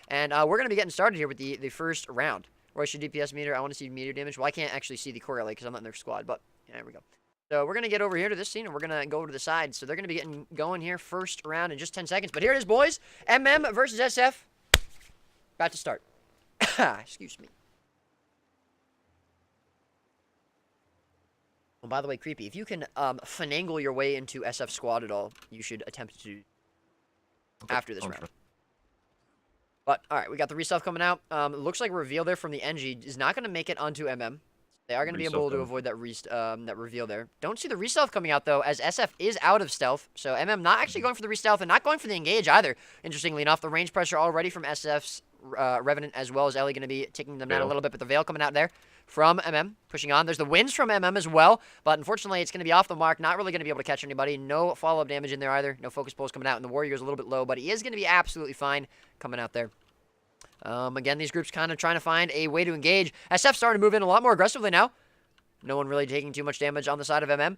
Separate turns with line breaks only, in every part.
And we're going to be getting started here with the first round. Royce, your DPS meter. I want to see meter damage. Well, I can't actually see the core LA because I'm not in their squad, but yeah, there we go. So we're going to get over here to this scene, and we're going to go over to the side. So they're going to be getting going here first round in just 10 seconds. But here it is, boys. MM versus SF. About to start. Excuse me. Well, by the way, Creepy, if you can finagle your way into SF squad at all, you should attempt to after this round. But, alright, we got the restuff coming out. It looks like reveal there from the NG is not going to make it onto MM. They are going to be able to avoid that reveal there. Don't see the re-stealth coming out, though, as SF is out of stealth. So MM not actually going for the re-stealth and not going for the engage either. Interestingly enough, the range pressure already from SF's Revenant as well as Ellie going to be taking them down a little bit. But the Veil coming out there from MM, pushing on. There's the winds from MM as well. But unfortunately, it's going to be off the mark. Not really going to be able to catch anybody. No follow-up damage in there either. No focus pulls coming out. And the Warrior's a little bit low. But he is going to be absolutely fine coming out there. Again, these groups kind of trying to find a way to engage. SF starting to move in a lot more aggressively now. No one really taking too much damage on the side of MM.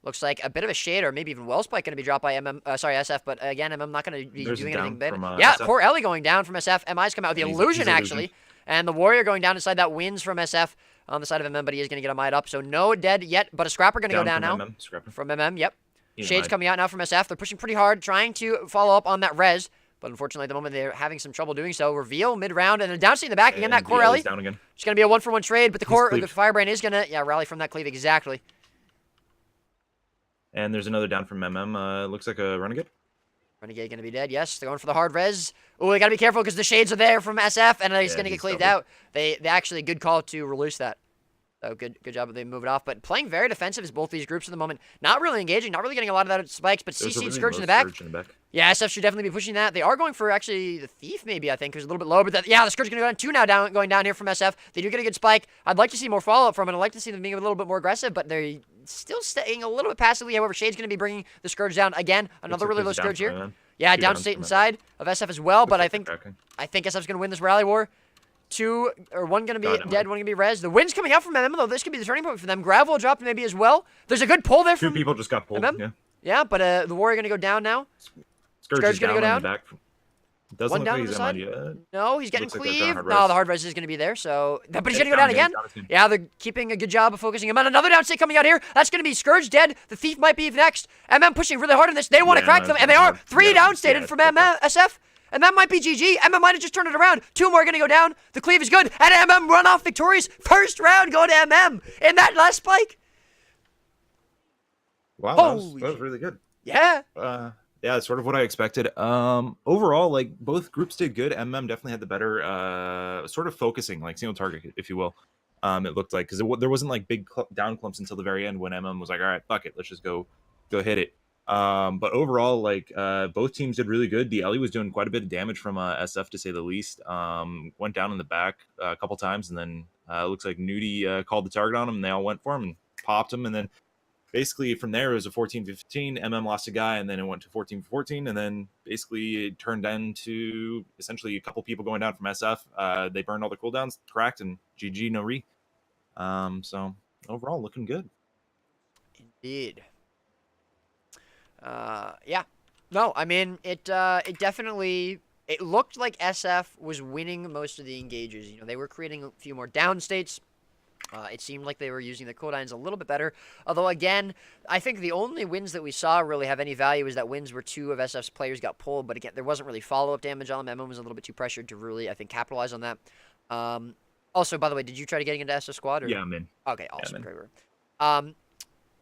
Looks like a bit of a shade or maybe even well spike going to be dropped by SF. But again, MM not going to be doing anything bad. Yeah, SF. Poor Ellie going down from SF. MI's come out with the illusion, actually. And the Warrior going down inside that wins from SF on the side of MM, but he is going to get a mite up. So no dead yet, but a Scrapper going to go down now. From MM, yep. Shades coming out now from SF. They're pushing pretty hard, trying to follow up on that res. But unfortunately, at the moment, they're having some trouble doing so. Reveal mid-round, and then down in the back. Again, that core Ellie. It's going to be a one-for-one trade, but the core, the Firebrand is going to, rally from that cleave, exactly.
And there's another down from MM. Looks like a Renegade.
Renegade going to be dead, yes. They're going for the hard res. Oh, they got to be careful because the shades are there from SF, and he's going to get cleaved out. They actually, good call to release that. So good job that they move it off. But playing very defensive is both these groups at the moment. Not really engaging, not really getting a lot of that spikes, but CC Scourge in the back. Yeah, SF should definitely be pushing that. They are going for actually the Thief, maybe, I think, who's a little bit low. But the Scourge going to go down. Two now going down here from SF. They do get a good spike. I'd like to see more follow-up from it. I'd like to see them being a little bit more aggressive, but they're still staying a little bit passively. However, Shade's going to be bringing the Scourge down again. Another really low Scourge here. Yeah, downstate inside of SF as well, but I think SF's going to win this rally war. One going to be dead, one going to be res. The wind's coming out from MM, though. This could be the turning point for them. Gravel dropped maybe as well. There's a good pull there from
two people just got pulled.
MM. Yeah, but the Warrior going to go down now. Scourge going to go down.
Doesn't
one down
like
on the side.
yet.
No, he's getting
Looks
cleaved.
Like
No, the hard res is going to be there. So, but he's going to go down again. Yeah, they're keeping a good job of focusing him on. Another downstate coming out here. That's going to be Scourge dead. The Thief might be next. MM pushing really hard on this. They want to crack them, and they are. Three downstated from SF. And that might be GG. MM might have just turned it around. Two more going to go down. The cleave is good. And MM run off victorious. First round going to MM in that last spike.
Wow, that was really good.
Yeah.
Yeah, it's sort of what I expected. Overall, like, both groups did good. MM definitely had the better sort of focusing, like, single target, if you will. It looked like, because there wasn't, like, big down clumps until the very end when MM was like, all right, fuck it, let's just go hit it. But overall, like, both teams did really good. The Ellie was doing quite a bit of damage from SF, to say the least. Went down in the back a couple times, and then it looks like Nudie called the target on him, and they all went for him and popped him. And then basically from there, it was a 14-15. MM lost a guy, and then it went to 14-14. And then basically it turned into essentially a couple people going down from SF. They burned all the cooldowns, cracked, and GG, no re. So overall, looking good.
Indeed. Yeah. No, I mean, it definitely, it looked like SF was winning most of the engages. You know, they were creating a few more downstates. It seemed like they were using their cooldowns a little bit better. Although, again, I think the only wins that we saw really have any value is that wins where two of SF's players got pulled. But again, there wasn't really follow-up damage on them. MM was a little bit too pressured to really, I think, capitalize on that. Also, by the way, did you try to get into SF squad? Or?
Yeah, I'm in.
Okay, awesome. Yeah, great.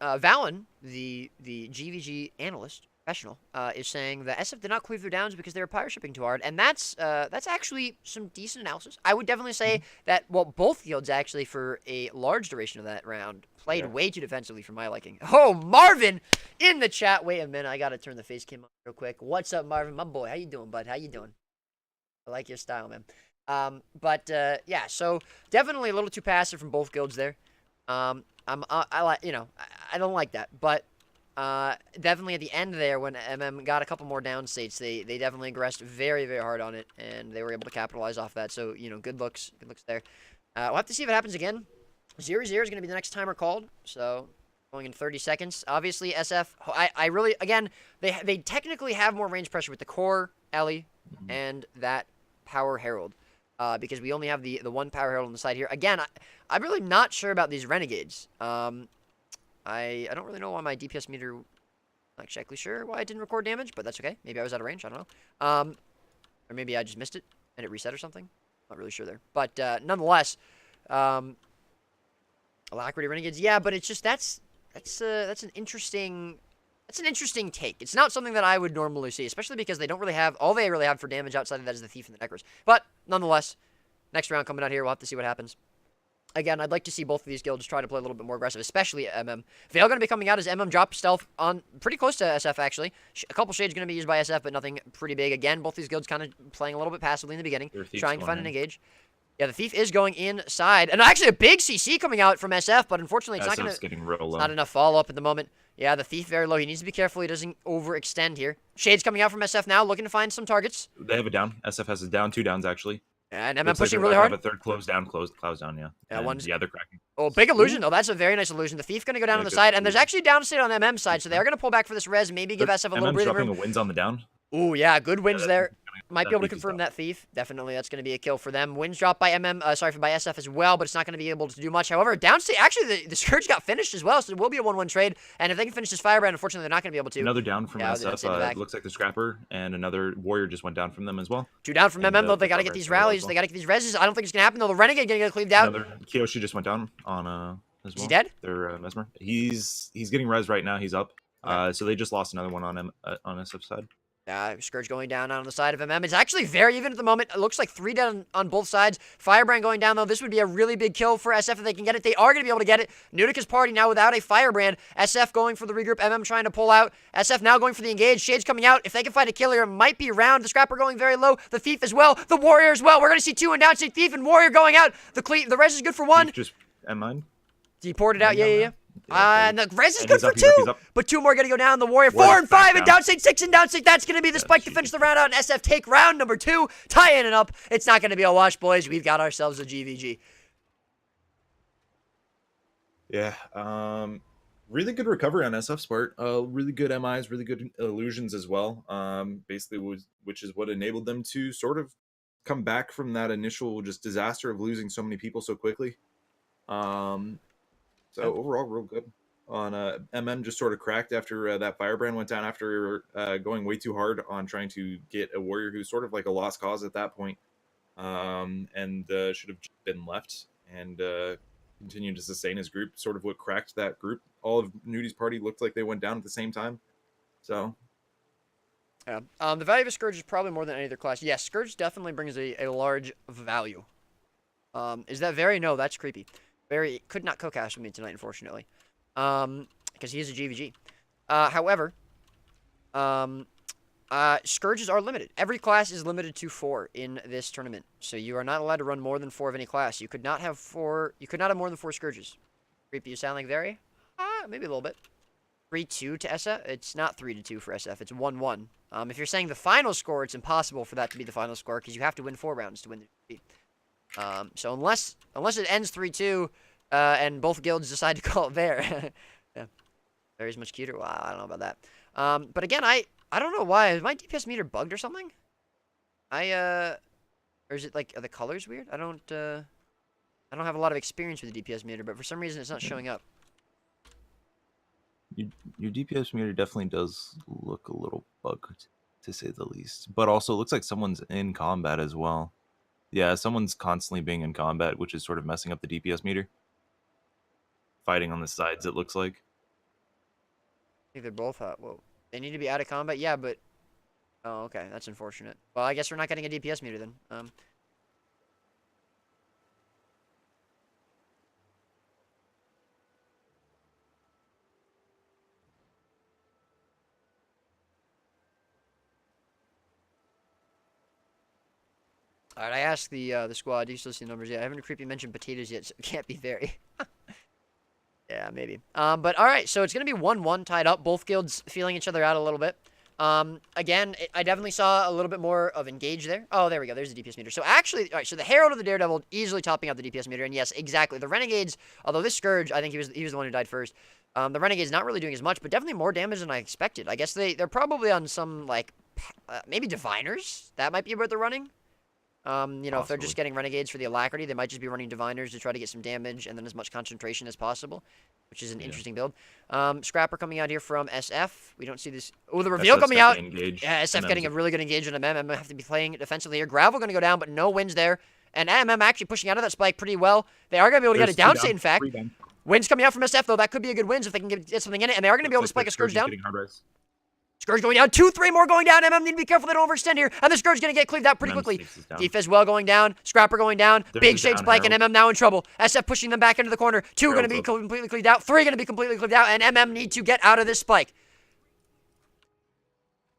Valen, the GvG analyst, professional, is saying that SF did not cleave their downs because they were pirate shipping too hard, and that's actually some decent analysis. I would definitely say that, well, both guilds actually for a large duration of that round played way too defensively for my liking. Oh, Marvin in the chat. Wait a minute, I gotta turn the face cam on real quick. What's up, Marvin, my boy? How you doing, bud? How you doing? I like your style, man. Yeah, so definitely a little too passive from both guilds there. I like, you know, I don't like that, but definitely at the end there when MM got a couple more down states, they definitely aggressed very, very hard on it, and they were able to capitalize off that. So, you know, good looks there. We'll have to see if it happens again. 0-0 is going to be the next timer called, so going in 30 seconds. Obviously, SF, I really, again, they technically have more range pressure with the core, Ellie, and that Power Herald. Because we only have the one Power Herald on the side here. Again, I'm really not sure about these Renegades. I don't really know why my DPS meter... Not exactly sure why I didn't record damage, but that's okay. Maybe I was out of range. I don't know. Or maybe I just missed it and it reset or something. Not really sure there. But nonetheless, Alacrity Renegades. Yeah, but it's just that's an interesting take. It's not something that I would normally see, especially because they don't really have all they really have for damage outside of that is the Thief and the Necros. But nonetheless, next round coming out here, we'll have to see what happens. Again, I'd like to see both of these guilds try to play a little bit more aggressive, especially at MM. Veil going to be coming out as MM drop stealth on pretty close to SF, actually. A couple shades going to be used by SF, but nothing pretty big. Again, both these guilds kind of playing a little bit passively in the beginning, trying to find an engage. Yeah, the Thief is going inside. And actually a big CC coming out from SF, but unfortunately it's not going to... not enough follow-up at the moment. Yeah, the Thief very low. He needs to be careful he doesn't overextend here. Shades coming out from SF now, looking to find some targets.
They have a down. SF has a down, 2 downs, actually.
And MM pushing really hard.
Have a third close down, yeah. Yeah, they're cracking.
Oh, big illusion, though. That's a very nice illusion. The Thief going to go down on the side, and there's actually down state on MM side, so they're going to pull back for this res, maybe give SF a little breathing room.
The wins on the down.
Ooh, yeah, good wins there. Might be able to confirm that Thief. Definitely, that's going to be a kill for them. Wins dropped by by SF as well, but it's not going to be able to do much. However, downstate, actually, the Scourge got finished as well, so it will be a 1-1 trade. And if they can finish this Firebrand, unfortunately, they're not going to be able to.
Another down from SF. Looks like the Scrapper, and another Warrior just went down from them as well.
2 down from MM, though. They got to get these rallies. They got to get these reses. I don't think it's going to happen, though. The Renegade going to get cleaved out.
Another Kiyoshi just went down on as well.
Is he dead?
They're Mesmer. He's getting res right now. He's up. So they just lost another one on SF side.
Scourge going down on the side of MM. It's actually very even at the moment. It looks like 3 down on both sides. Firebrand going down, though. This would be a really big kill for SF if they can get it. They are going to be able to get it. Nudika's party now without a Firebrand. SF going for the regroup. MM trying to pull out. SF now going for the engage. Shades coming out. If they can find a killer, it might be round. The Scrapper going very low. The Thief as well. The Warrior as well. We're going to see 2 and downstate Thief and Warrior going out. The res is good for 1.
Just mine.
He poured it out. Yeah. And the res is good for 2, but 2 more going to go down. The Warrior 4 and 5 and downstate 6 and downstate. That's going to be the spike to finish the round out. And SF take round number 2, tie in and up. It's not going to be a wash, boys. We've got ourselves a GvG.
Yeah, really good recovery on SF's part. Really good MIs, really good illusions as well. Basically, which is what enabled them to sort of come back from that initial just disaster of losing so many people so quickly. So overall, real good. On MM just sort of cracked after that Firebrand went down after going way too hard on trying to get a Warrior who's sort of like a lost cause at that point, and should have been left and continued to sustain his group. Sort of what cracked that group. All of Nudi's party looked like they went down at the same time. So
yeah, the value of a Scourge is probably more than any other class. Yes, Scourge definitely brings a large value. Is that very? No, that's creepy. Very could not co-cast with me tonight, unfortunately, because he is a GvG. However, Scourges are limited. Every class is limited to 4 in this tournament, so you are not allowed to run more than 4 of any class. You could not have 4. You could not have more than 4 Scourges. Creepy. You sound like very? Maybe a little bit. 3-2 to SF. It's not 3-2 for SF. It's 1-1. If you're saying the final score, it's impossible for that to be the final score because you have to win 4 rounds to win the GvG. So unless it ends 3-2, and both guilds decide to call it there, yeah, Barry's much cuter. Wow, I don't know about that. But again, I don't know why. Is my DPS meter bugged or something? Or is it like, are the colors weird? I don't have a lot of experience with the DPS meter, but for some reason it's not showing up.
Your DPS meter definitely does look a little bugged, to say the least. But also, it looks like someone's in combat as well. Yeah, someone's constantly being in combat, which is sort of messing up the DPS meter. Fighting on the sides, it looks like.
I think they're both hot. Whoa. They need to be out of combat? Yeah, but... Oh, okay. That's unfortunate. Well, I guess we're not getting a DPS meter then. All right, I asked the squad. Do you still see the numbers? Yeah, I haven't creepy mentioned potatoes yet, so it can't be very. Yeah, maybe. But all right, so it's gonna be 1-1 tied up. Both guilds feeling each other out a little bit. Again, I definitely saw a little bit more of engage there. Oh, there we go. There's the DPS meter. So actually, all right. So the Herald of the Daredevil easily topping out the DPS meter, and yes, exactly. The Renegades, although this Scourge, I think he was the one who died first. The Renegade's not really doing as much, but definitely more damage than I expected. I guess they're probably on some like maybe Diviners. That might be what they're running. You know, if they're
Possibly.
just getting Renegades for the Alacrity, they might just be running Diviners to try to get some damage and then as much concentration as possible, which is an interesting build. Scrapper coming out here from SF. We don't see this. Oh, the reveal
SF's
coming
got
out.
the engage.
Yeah, SF
MM's
getting a really good engage on MM. MM have to be playing defensively here. Gravel going to go down, but no wins there. And MM actually pushing out of that spike pretty well. They are going to be able to get a down state, in fact. Wins coming out from SF, though. That could be a good wins if they can get something in it. And they are going to be able to spike a Scourge down. Scourge going down. 2, 3 more going down. MM need to be careful they don't overextend here. And the Scourge going to get cleaved out pretty quickly. Thief as well going down. Scrapper going down. Big Shade Spike and MM now in trouble. SF pushing them back into the corner. 2 going to be completely cleaved out. 3 going to be completely cleaved out. And MM need to get out of this spike.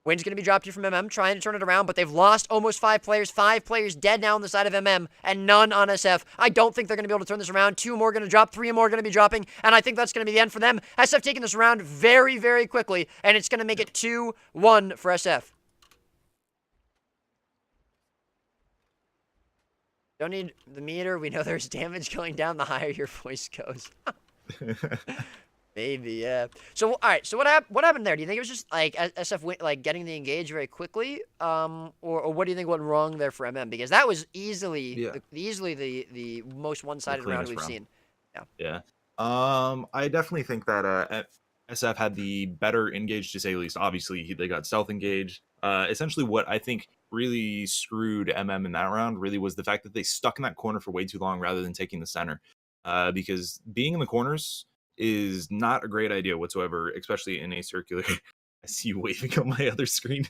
Wind's going to be dropped here from MM, trying to turn it around, but they've lost almost 5 players. 5 players dead now on the side of MM, and none on SF. I don't think they're going to be able to turn this around. 2 more going to drop, 3 more going to be dropping, and I think that's going to be the end for them. SF taking this around very, very quickly, and it's going to make it 2-1 for SF. Don't need the meter. We know there's damage going down the higher your voice goes. Maybe, yeah. So, all right. So, what happened there? Do you think it was just like SF getting the engage very quickly, or what do you think went wrong there for MM? Because that was easily the most one-sided round we've seen.
Yeah. I definitely think that SF had the better engage, to say the least. Obviously, they got stealth engaged. Essentially, what I think really screwed MM in that round really was the fact that they stuck in that corner for way too long rather than taking the center. Because being in the corners is not a great idea whatsoever, especially in a circular. I see you waving on my other screen.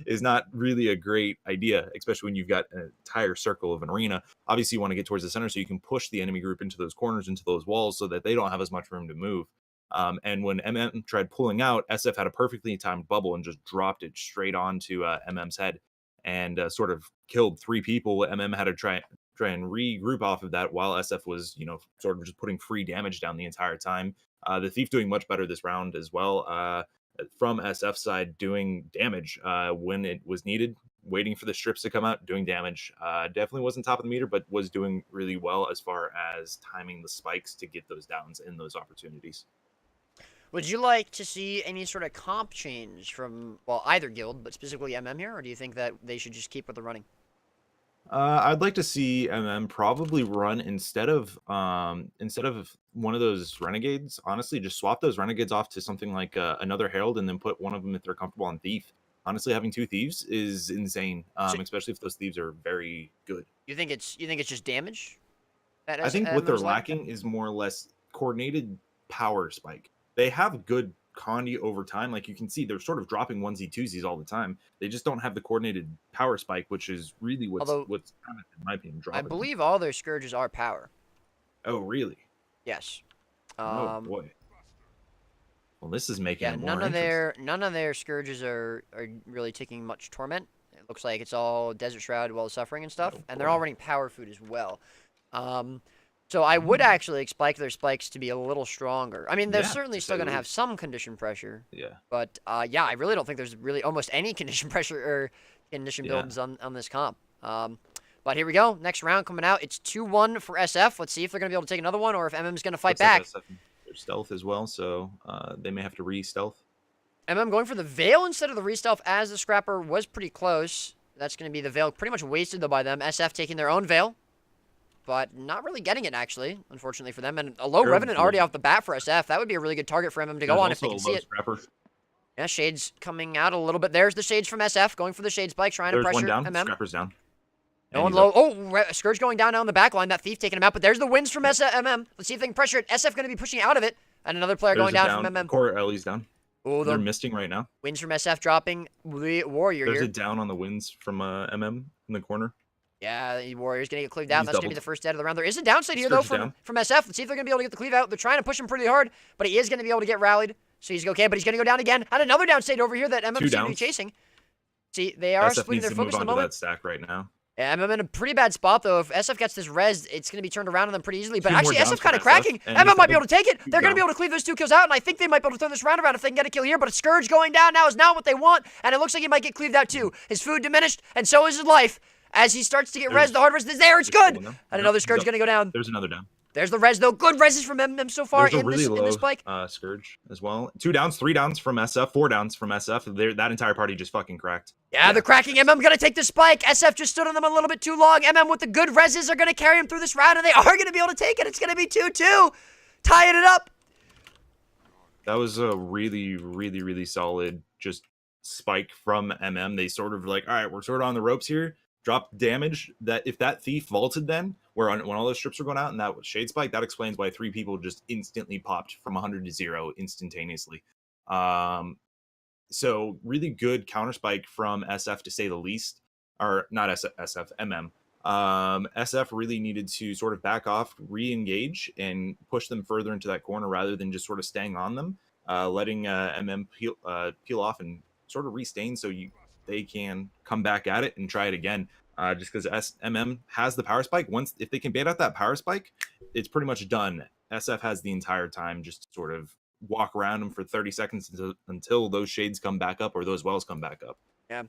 Is not really a great idea, especially when you've got an entire circle of an arena. Obviously, you want to get towards the center so you can push the enemy group into those corners, into those walls, so that they don't have as much room to move. And when MM tried pulling out, SF had a perfectly timed bubble and just dropped it straight onto MM's head and sort of killed 3 people. MM had to try and regroup off of that while SF was, sort of just putting free damage down the entire time. The Thief doing much better this round as well. From SF side, doing damage when it was needed, waiting for the strips to come out, doing damage. Definitely wasn't top of the meter, but was doing really well as far as timing the spikes to get those downs in those opportunities.
Would you like to see any sort of comp change from, well, either guild, but specifically MM here, or do you think that they should just keep with the running?
I'd like to see MM probably run instead of one of those renegades. Honestly, just swap those renegades off to something like another herald, and then put one of them if they're comfortable on thief. Honestly, having 2 thieves is insane, especially if those thieves are very good.
You think it's just damage?
I think what they're lacking is more or less coordinated power spike. They have good Condi over time. Like you can see, they're sort of dropping 1Z, 2Zs all the time. They just don't have the coordinated power spike, which is really what's kind of, in my opinion, dropping.
I believe all their Scourges are power.
Oh, really?
Yes.
Oh boy. Well, this is making it more
none of their Scourges are really taking much torment. It looks like it's all Desert Shroud, Well Suffering and stuff, and they're all running power food as well. So I would actually expect their spikes to be a little stronger. I mean, they're certainly still going to have some condition pressure.
Yeah.
But, yeah, I really don't think there's really almost any condition pressure or condition builds on this comp. But here we go. Next round coming out. It's 2-1 for SF. Let's see if they're going to be able to take another one or if MM's going to fight back.
Like they're stealth as well, so they may have to re-stealth.
MM going for the Veil instead of the re-stealth as the Scrapper was pretty close. That's going to be the Veil pretty much wasted, though, by them. SF taking their own Veil. But not really getting it, actually, unfortunately for them. And a low Revenant already off the bat for SF. That would be a really good target for MM to go on if they can see it.
Scrapper.
Yeah, Shades coming out a little bit. There's the Shades from SF, going for the Shades spike, trying to pressure
one down.
MM.
Scrapper's down.
No one low. Oh, Scourge going down now in the back line. That Thief taking him out. But there's the wins from MM. Let's see if they can pressure it. SF going to be pushing out of it. And another player going down from MM.
Core Ellie's down.
Oh,
they're misting right now.
Wins from SF dropping. The Warrior
There's a down on the wins from MM in the corner.
Yeah, the Warrior's going to get cleaved out. That's going to be the first dead of the round. There is a downside here, though, from SF. Let's see if they're going to be able to get the cleave out. They're trying to push him pretty hard, but he is going to be able to get rallied. So he's okay, but he's going to go down again. And another downside over here that MM seems to be chasing. See, they are splitting their focus at the moment.
That stack right now.
Yeah, MM in a pretty bad spot, though. If SF gets this res, it's going to be turned around on them pretty easily. But actually, SF kind of cracking. MM might be able to take it. They're going to be able to cleave those 2 kills out, and I think they might be able to turn this round around if they can get a kill here. But a Scourge going down now is not what they want, and it looks like he might get cleaved out, too. His food diminished, and so is his life. As he starts to get res, the hard res is there. It's good. And another Scourge going to go down.
There's another down.
There's the res, though. Good reses from MM so far
There's a really
in this
low
spike.
Scourge as well. 2 downs, 3 downs from SF, 4 downs from SF. That entire party just fucking cracked.
Yeah, they're cracking. MM gonna take the spike. SF just stood on them a little bit too long. MM with the good reses are gonna carry him through this round, and they are gonna be able to take it. It's gonna be 2-2, tying it up.
That was a really, really, really solid just spike from MM. They sort of like, all right, we're sort of on the ropes here. Drop damage. That if that thief vaulted then, when all those strips were going out and that was shade spike, that explains why 3 people just instantly popped from 100 to 0 instantaneously. So really good counter spike from SF to say the least, or not SF, MM. SF really needed to sort of back off, re-engage, and push them further into that corner rather than just sort of staying on them, letting MM peel off and sort of restain so they can come back at it and try it again. Just because MM has the power spike. If they can bait out that power spike, it's pretty much done. SF has the entire time just to sort of walk around them for 30 seconds until those shades come back up or those wells come back up.
Yeah.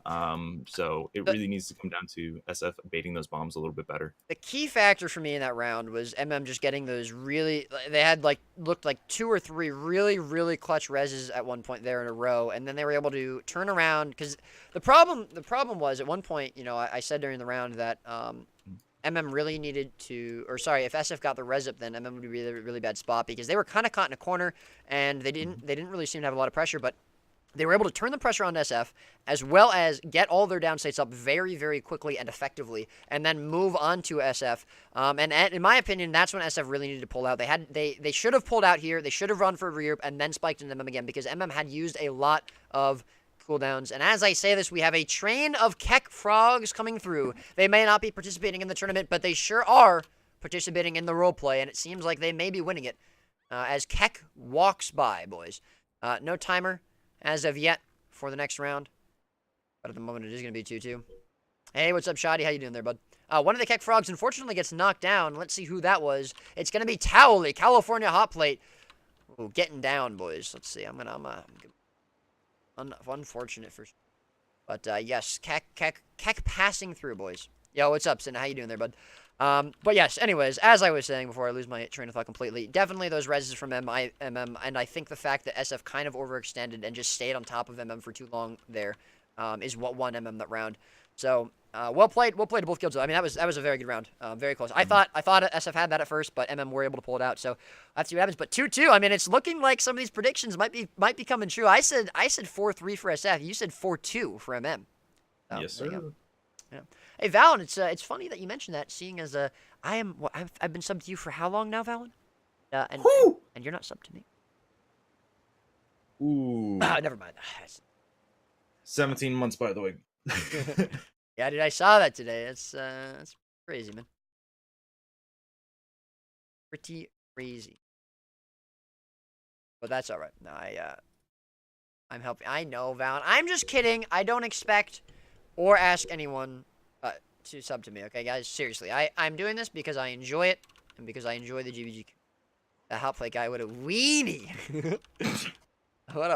So it really needs to come down to SF baiting those bombs a little bit better.
The key factor for me in that round was MM just getting those really. They had looked like 2 or 3 really, really clutch reses at one point there in a row, and then they were able to turn around because the problem was at one point, I said during the round that MM really needed to, or sorry, if SF got the res up, then MM would be really, really bad spot because they were kind of caught in a corner and they didn't really seem to have a lot of pressure, but they were able to turn the pressure on SF as well as get all their down states up very, very quickly and effectively, and then move on to SF. And in my opinion, that's when SF really needed to pull out. They should have pulled out here. They should have run for regroup and then spiked into MM again because MM had used a lot of cooldowns. And as I say this, we have a train of Keck frogs coming through. They may not be participating in the tournament, but they sure are participating in the roleplay, and it seems like they may be winning it as Keck walks by, boys. No timer as of yet for the next round, but at the moment it is going to be 2-2. Hey, what's up, Shoddy? How you doing there, bud? One of the Keck frogs unfortunately gets knocked down. Let's see who that was. It's going to be Towley, California Hot Plate. Ooh, getting down, boys. Let's see. I'm unfortunate for sure. But yes, Keck passing through, boys. Yo, what's up, Sin? How you doing there, bud? But yes, anyways, as I was saying before I lose my train of thought completely, definitely those reses from MM, and I think the fact that SF kind of overextended and just stayed on top of MM for too long there is what won MM that round. So, well played to both guilds. I mean, that was a very good round, very close. I thought SF had that at first, but MM were able to pull it out. So let's see what happens. But 2-2. I mean, it's looking like some of these predictions might be coming true. I said 4-3 for SF. You said 4-2 for MM. So,
yes, sir.
Yeah. Hey, Valen, it's funny that you mentioned that, seeing as I've been subbed to you for how long now, Valen? And you're not subbed to me.
Ooh.
Never mind.
17 months, by the way.
Yeah, dude, I saw that today. That's crazy, man. Pretty crazy. But that's all right. No, I'm helping. I know, Valen. I'm just kidding. I don't expect or ask anyone to sub to me, okay, guys? Seriously, I'm doing this because I enjoy it and because I enjoy the GvG. The hot plate guy, what a weenie. What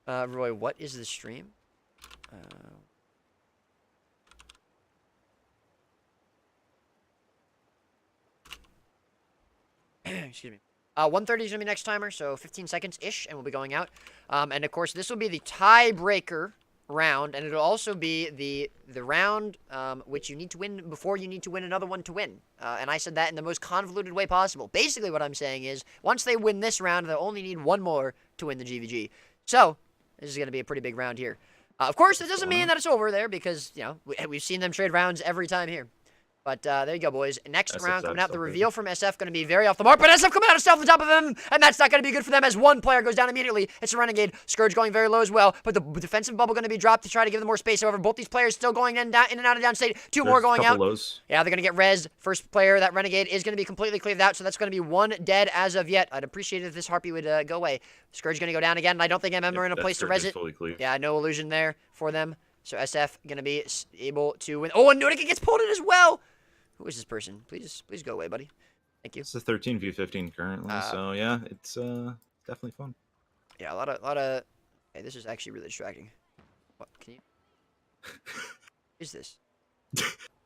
a Roy, what is the stream? Excuse me. 1:30 is gonna be next timer, so 15 seconds ish, and we'll be going out. And of course, this will be the tiebreaker round, and it'll also be the round which you need to win before you need to win another one to win. And I said that in the most convoluted way possible. Basically, what I'm saying is, once they win this round, they'll only need one more to win the GvG. So this is going to be a pretty big round here. Of course, it doesn't mean that it's over there because we've seen them trade rounds every time here. But there you go, boys. Next round coming out, the reveal from SF going to be very off the mark. But SF coming out of stealth on top of him, and that's not going to be good for them as one player goes down immediately. It's a Renegade. Scourge going very low as well. But the defensive bubble going to be dropped to try to give them more space. However, both these players still going in and out of downstate. Two more going out.
Lows.
Yeah, they're going to get rezzed. First player, that Renegade, is going to be completely cleared out. So that's going to be one dead as of yet. I'd appreciate it if this Harpy would go away. Scourge going to go down again. And I don't think MM are in a place to res it. Yeah, no illusion there for them. So SF going to be able to win. Oh, and Nordic gets pulled in as well. Who is this person? Please go away, buddy. Thank you.
It's a 13v15 currently, so yeah, it's definitely fun.
Yeah, a lot of. Hey, this is actually really distracting. What can you? What is this?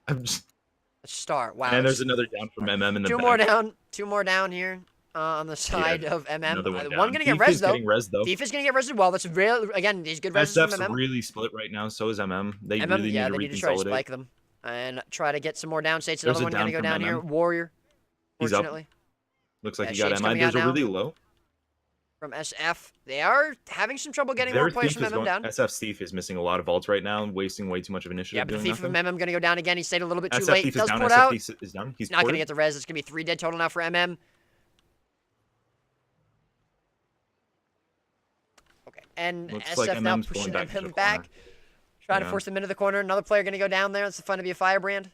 I'm just.
Star. Wow.
And there's another down from MM in the
Two
back.
more down. Two more down here on the side of MM.
Another one down.
One gonna get
Thief
res
is
though.
getting res though.
Thief is gonna get res as well. That's real. Again, these good reses from
SF's
MM.
really split right now. So is MM. They
MM,
really
yeah,
need to
they need to try to
reconsolidate.
spike them and try to get some more down states.
There's
Another
a
one gonna
down
go
from
down here.
MM.
Warrior.
He's up.
Fortunately.
Looks like
Yeah,
he got
Shade's
MI.
coming
There's
out
a
now.
really low.
From SF, they are having some trouble getting
Their
more players
Thief
from
is
MM
going,
down.
SF's Thief is missing a lot of vaults right now, wasting way too much of initiative.
Yeah, but the
doing
Thief from
nothing.
MM gonna go down again. He stayed a little bit too
SF
late.
Thief
Does
is down.
put
SF
out.
Thief is down. He's
Not gonna
ported.
get the res. It's gonna be 3 dead total now for MM. Okay, and
Looks
SF
like
now
MM's pulling
pushing
back into
MM
the
back,
corner.
trying to
Yeah.
force them into the corner. Another player gonna go down there. It's the fun to be a firebrand.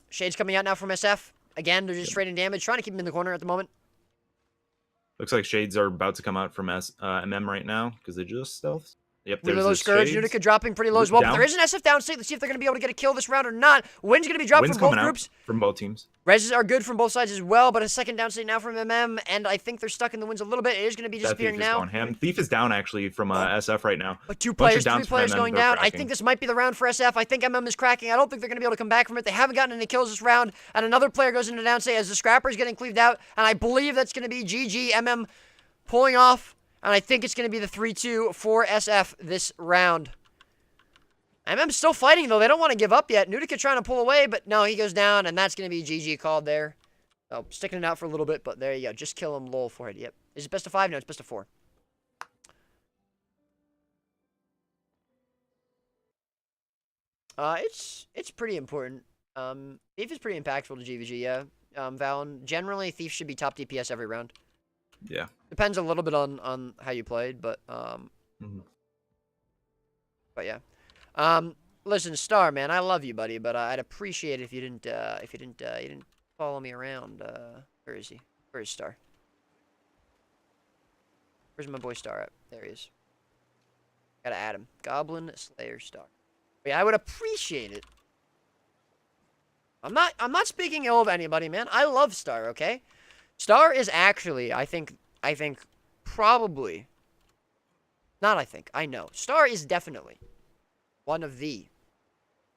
Shade's coming out now from SF. Again, they're just trading damage, trying to keep him in the corner at the moment.
Looks like Shades are about to come out from MM right now because they just stealth. Yep,
Really
there's
low
his
Scourge.
Shades.
Nutica dropping pretty low as well, but
Down.
there is an SF down state. Let's see if they're going to be able to get a kill this round or not. Win's going to be dropped
Win's
from both
coming out
groups.
from both teams.
Reses are good from both sides as well, but a second down state now from MM, and I think they're stuck in the wins a little bit. It is going to be
That
disappearing
Thief is
now.
going ham. Thief is down actually from SF right now.
But 2
Bunch of
players, 3
downs from
players
MM,
going
they're
down. I
cracking.
think this might be the round for SF. I think MM is cracking. I don't think they're going to be able to come back from it. They haven't gotten any kills this round, and another player goes into down state as the Scrapper is getting cleaved out, and I believe that's going to be GG, MM pulling off, and I think it's going to be the 3-2 for SF this round. MM's still fighting, though. They don't want to give up yet. Nutica trying to pull away, but no, he goes down, and that's going to be GG called there. Oh, sticking it out for a little bit, but there you go. Just kill him, lol, for it. Yep. Is it best of 5? No, it's best of 4. It's pretty important. Thief is pretty impactful to GvG, yeah. Valen, generally, Thief should be top DPS every round.
Yeah.
Depends a little bit on how you played, but but yeah. Listen, Star, man, I love you, buddy, but I'd appreciate it if you didn't follow me around. Where is he? Where is Star? Where's my boy Star at? There he is. Gotta add him. Goblin Slayer Star. But yeah, I would appreciate it. I'm not speaking ill of anybody, man. I love Star, okay? Star is actually, I think probably, not I think, I know. Star is definitely one of the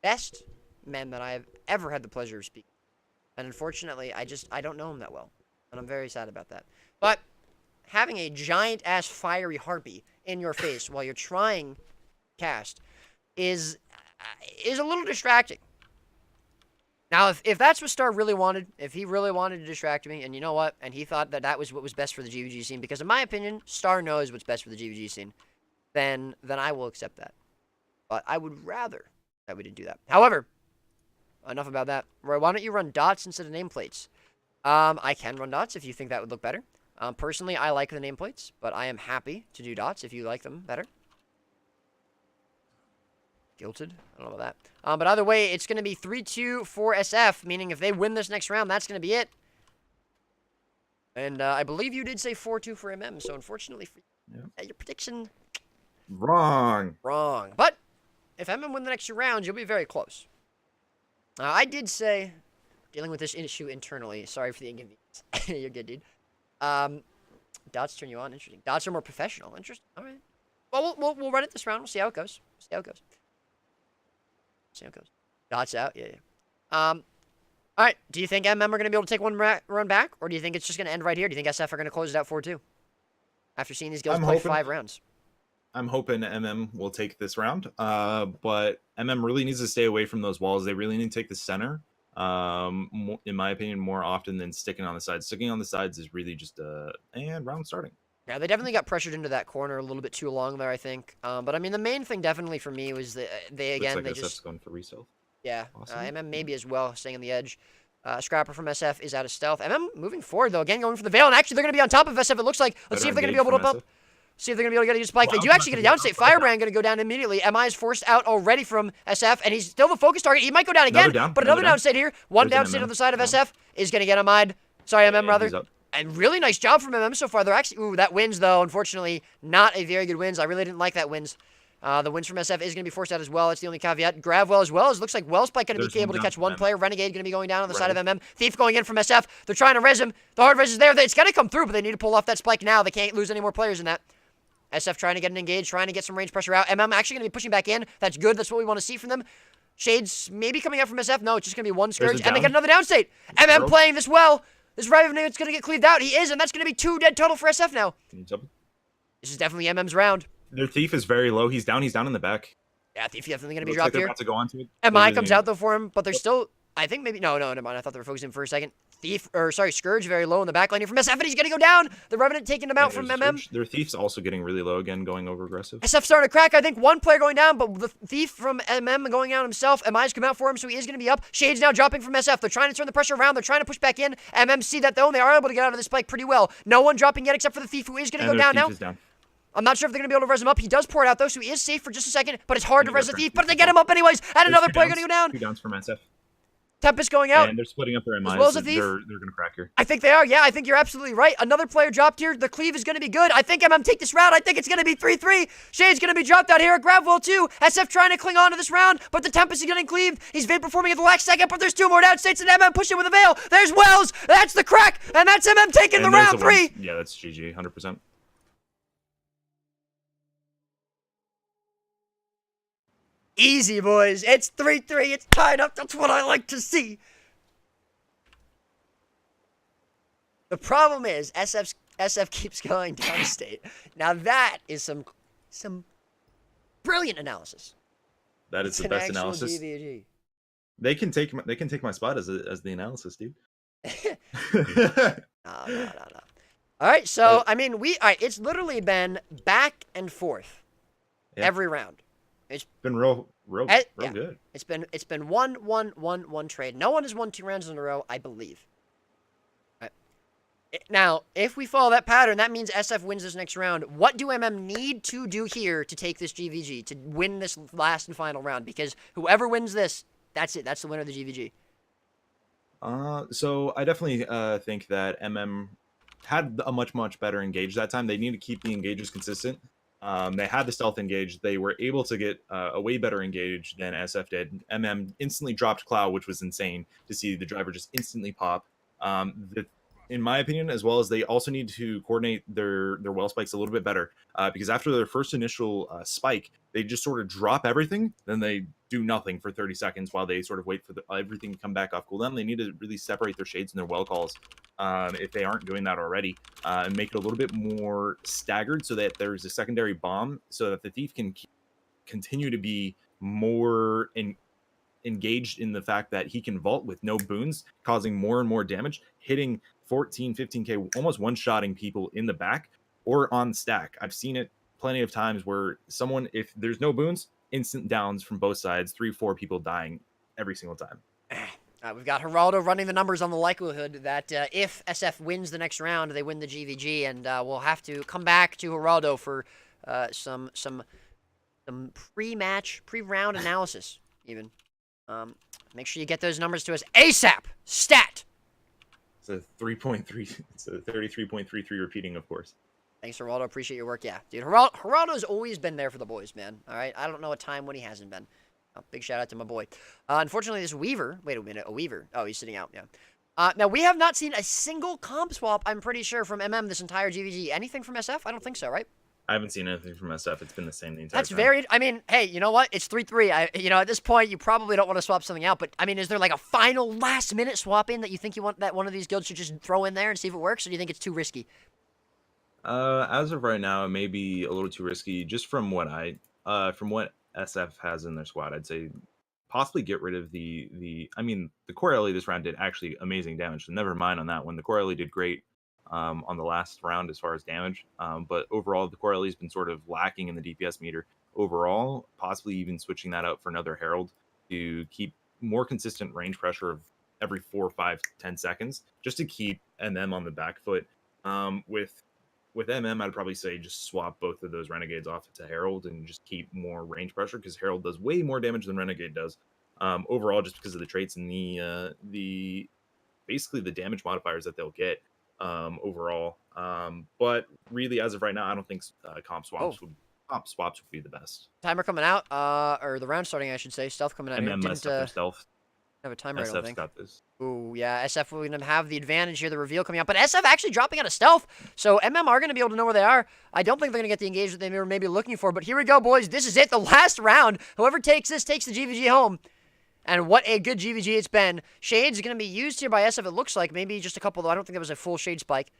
best men that I have ever had the pleasure of speaking. And unfortunately, I don't know him that well. And I'm very sad about that. But having a giant-ass fiery harpy in your face while you're trying cast is a little distracting. Now, if that's what Star really wanted, if he really wanted to distract me, and you know what, and he thought that was what was best for the GvG scene, because in my opinion, Star knows what's best for the GvG scene, then I will accept that. But I would rather that we didn't do that. However, enough about that. Roy, why don't you run dots instead of nameplates? I can run dots if you think that would look better. Personally, I like the nameplates, but I am happy to do dots if you like them better. Guilted? I don't know about that. But either way, it's going to be 3-2 for SF, meaning if they win this next round, that's going to be it. And I believe you did say 4-2 for MM, so unfortunately for you, your prediction...
Wrong.
Wrong. But if MM win the next 2 rounds, you'll be very close. I did say, dealing with this issue internally, sorry for the inconvenience. You're good, dude. Dots turn you on. Interesting. Dots are more professional. Interesting. All right. Well, we'll run it this round. We'll see how it goes. See how it goes. Dots out. Yeah. All right. Do you think MM are going to be able to take one run back, or do you think it's just going to end right here? Do you think SF are going to close it out 4-2 after seeing these guys play 5 rounds?
I'm hoping MM will take this round, but MM really needs to stay away from those walls. They really need to take the center, in my opinion, more often than sticking on the sides. Sticking on the sides is really just and round starting. Yeah,
they definitely got pressured into that corner a little bit too long there, I think. But I mean, the main thing definitely for me was that they
SF's going for resale.
Yeah, MM maybe as well, staying on the edge. Scrapper from SF is out of stealth. MM moving forward though, again going for the veil, and actually they're going to be on top of SF. It looks like. Let's see if they're going to be able to up. See if they're going to be able to get a spike. They do actually get a downstate. Firebrand going to go down immediately. MI is forced out already from SF, and he's still the focus target. He might go down again, but another downstate here. One downstate on the side of SF is going to get MI'd. Sorry, MM, rather. And really nice job from MM so far. They're actually... Ooh, that wins, though. Unfortunately, not a very good wins. I really didn't like that wins. The wins from SF is going to be forced out as well. That's the only caveat. Gravwell as well. It looks like Wellspike going to be able to catch one player. Renegade going to be going down on the side of MM. Thief going in from SF. They're trying to res him. The hard res is there. It's going to come through, but they need to pull off that spike now. They can't lose any more players in that. SF trying to get an engage, trying to get some range pressure out. MM actually going to be pushing back in. That's good. That's what we want to see from them. Shades maybe coming out from SF. No, it's just going to be one Scourge.
There's a
And they
down.
get another downstate. MM playing this well. This Revenant's going to get cleaved out. He is, and that's going to be 2 dead total for SF now. This is definitely MM's round.
Their Thief is very low. He's down in the back.
Yeah, Thief definitely going to be
Looks
dropped
like they're
here.
about to go on to it.
MI comes out though for him, but they're still. I think maybe no, never mind. I thought they were focusing for a second. Scourge very low in the back line here from SF, and he's gonna go down. The Revenant taking him out from MM.
Their Thief's also getting really low again, going over aggressive.
SF starting to crack. I think one player going down, but the Thief from MM going out himself. MI's come out for him, so he is gonna be up. Shades now dropping from SF. They're trying to turn the pressure around. They're trying to push back in. MM see that though, and they are able to get out of this spike pretty well. No one dropping yet except for the Thief, who is gonna go down now. I'm not sure if they're going to be able to res him up. He does pour it out, though, so he is safe for just a second. But it's hard to res the Thief, but they get him up anyways. And another player going to go down.
2 downs from SF.
Tempest going out.
And they're splitting up their MIs.
As well as the Thief.
They're going to crack here.
I think they are. Yeah, I think you're absolutely right. Another player dropped here. The cleave is going to be good. I think MM take this round. I think it's going to be 3-3. Shade's going to be dropped out here at Gravwell, too. SF trying to cling on to this round, but the Tempest is getting cleaved. He's Vapor performing at the last second, but there's 2 more downstates, and MM pushing with a Veil. There's Wells. That's the crack, and that's MM taking the round 3.
Yeah, that's GG, 100%.
Easy, boys. It's 3-3. It's tied up. That's what I like to see. The problem is SF keeps going downstate. Now that is some brilliant analysis.
That is the best analysis.
GvG.
They can take my spot as the analysis, dude.
No. All right, so I mean, it's literally been back and forth every round.
It's been real good.
It's been 1-1-1-1 trade. No one has won 2 rounds in a row, I believe. Right. Now, if we follow that pattern, that means SF wins this next round. What do MM need to do here to take this GvG, to win this last and final round? Because whoever wins this, that's it. That's the winner of the GvG.
So I definitely think that MM had a much better engage that time. They need to keep the engages consistent. They had the stealth engage. They were able to get a way better engage than SF did. MM instantly dropped Cloud, which was insane to see the driver just instantly pop. In my opinion, as well as they also need to coordinate their well spikes a little bit better, because after their first initial spike, they just sort of drop everything, then they do nothing for 30 seconds while they sort of wait for everything to come back off cooldown. They need to really separate their shades and their well calls if they aren't doing that already, and make it a little bit more staggered so that there's a secondary bomb so that the Thief can continue to be more engaged in the fact that he can vault with no boons, causing more and more damage, hitting 14, 15k, almost one-shotting people in the back or on stack. I've seen it plenty of times where someone, if there's no boons, instant downs from both sides, 3-4 people dying every single time.
We've got Geraldo running the numbers on the likelihood that if SF wins the next round, they win the GvG, and we'll have to come back to Geraldo for some pre-round analysis, even. Make sure you get those numbers to us ASAP. Stat.
It's a 3.3. It's a 33.33 repeating, of course.
Thanks, Geraldo. Appreciate your work. Yeah, dude. Geraldo's always been there for the boys, man. All right. I don't know a time when he hasn't been. Big shout out to my boy. Unfortunately, this Weaver. Wait a minute. A Weaver. Oh, he's sitting out. Yeah. Now we have not seen a single comp swap. I'm pretty sure from MM this entire GvG. Anything from SF? I don't think so. Right?
I haven't seen anything from SF. It's been the same the entire
That's
time.
very. I mean, hey, you know what? It's 3-3. At this point, you probably don't want to swap something out. But I mean, is there like a final last minute swap in that you think you want that one of these guilds should just throw in there and see if it works, or do you think it's too risky?
As of right now, it may be a little too risky. Just from what SF has in their squad, I'd say possibly get rid of the. I mean, the core LE this round did actually amazing damage. So never mind on that one. The core LE did great on the last round as far as damage. But overall, the core LE has been sort of lacking in the DPS meter overall. Possibly even switching that out for another Herald to keep more consistent range pressure of every 4, 5, 10 seconds, just to keep MM on the back foot. With MM, I'd probably say just swap both of those Renegades off to Herald and just keep more range pressure, because Herald does way more damage than Renegade does. Overall, just because of the traits and the basically the damage modifiers that they'll get overall. But really, as of right now, I don't think comp swaps would be the best.
Timer coming out, or the round starting, I should say. Stealth coming out.
MM messed up their stealth.
Have a timer, I don't think.
Got this.
Ooh, yeah, SF will going to have the advantage here, the reveal coming out. But SF actually dropping out of stealth, so MM are going to be able to know where they are. I don't think they're going to get the engagement they were maybe looking for, but here we go, boys. This is it, the last round. Whoever takes this takes the GvG home. And what a good GvG it's been. Shade's going to be used here by SF, it looks like. Maybe just a couple, though. I don't think that was a full Shade spike.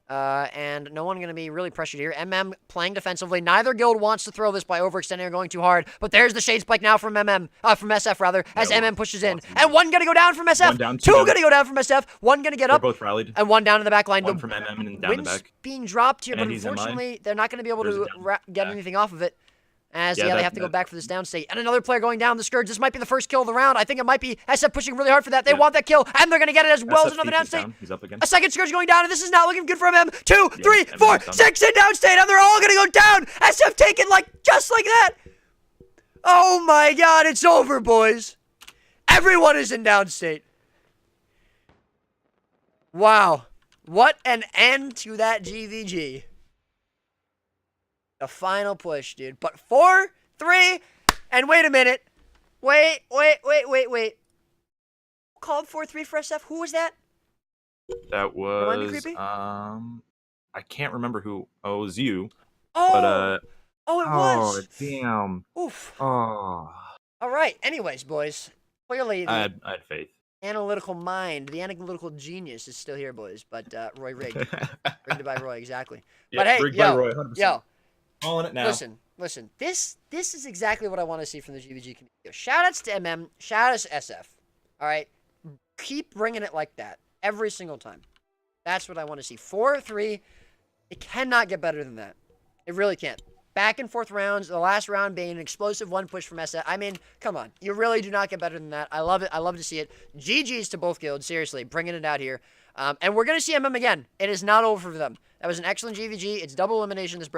And no one going to be really pressured here. MM playing defensively. Neither guild wants to throw this by overextending or going too hard. But there's the Shade spike now from from SF rather, as MM pushes in. And one going to go down from SF.
One down,
two
down.
going to go down from SF. One going to get
They're
up.
both rallied.
And one down in the back line.
One from MM and down the
Wind's
back.
being dropped here,
And
but
he's in line.
unfortunately, they're not going to be able to get anything off of it. As,
Yeah,
they have to go back for this down state. And another player going down the Scourge. This might be the first kill of the round. I think it might be SF pushing really hard for that. They want that kill, and they're going to get it as well as another down state.
He's up again.
A second Scourge going down, and this is not looking good for MM. 2,
Yeah,
3, 4, 6 in down state, and they're all going to go down. SF taken just like that. Oh my god, it's over, boys. Everyone is in down state. Wow. What an end to that GvG. The final push, dude. But 4, 3, and wait a minute. Wait. Called 4-3 for SF. Who was that?
That
Remind me,
was
Creepy?
I can't remember who. Oh, it was you.
Oh,
But
it was.
Damn.
Oof.
Oh.
All right. Anyways, boys. Clearly, the
I had faith.
analytical mind, the analytical genius is still here, boys. But Roy rigged. Rigged by Roy, exactly.
Yeah,
but hey,
rigged by Roy, 100%.
yo.
Calling it now.
Listen. This is exactly what I want to see from the GvG community. Shoutouts to MM. Shoutouts to SF. All right. Keep bringing it like that every single time. That's what I want to see. 4-3. It cannot get better than that. It really can't. Back and forth rounds. The last round being an explosive one push from SF. I mean, come on. You really do not get better than that. I love it. I love to see it. GG's to both guilds. Seriously, bringing it out here. And we're going to see MM again. It is not over for them. That was an excellent GvG. It's double elimination this break.